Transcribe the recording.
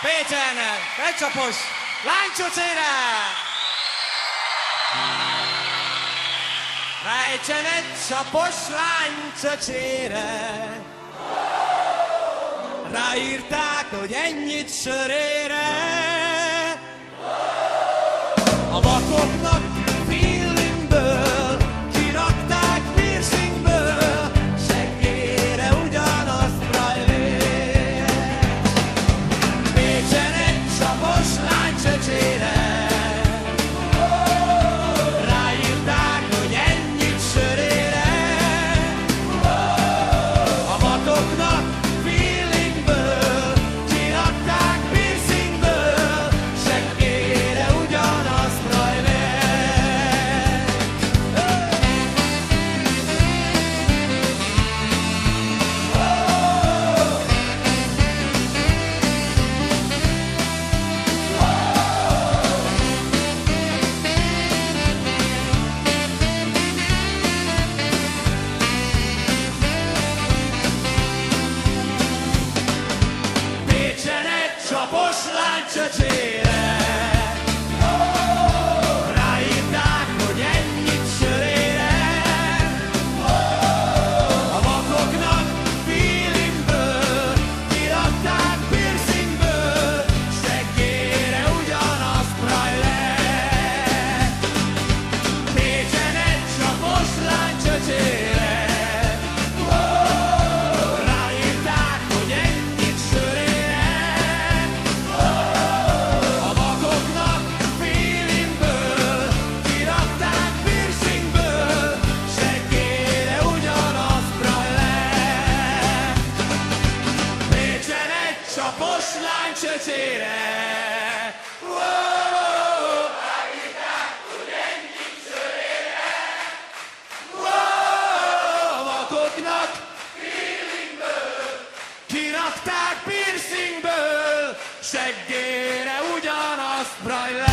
Pécsen becsapos lánycsocére! Rejtsen egy csapos lánycsöcsére! Ráírták, hogy ennyit sörére! A vakoknak feelingből kirakták piercingből, seggére ugyanazt rajlé. Pécsen egy csapos lánycsöcsére ráírták, hogy ennyit sörére. A vakoknak feelingből kirakták piercingből, seggére ugyanazt rajlé. Pécsen egy csapos lánycsöcsére ráírták, hogy ennyit sörére. A vakoknak feelingből kirakták piercingből, seggére ugyanazt rajlé. Pécsen egy csapos lánycsöcsére ráírták, hogy ennyit sörére. A vakoknak feelingből kirakták piercingből, seggére ugyanazt rajlé. Pécsen egy csapos lánycsöcsére ráírták, hogy ennyit sörére. A vakoknak feelingből kirakták piercingből, seggére ugyanazt rajlé.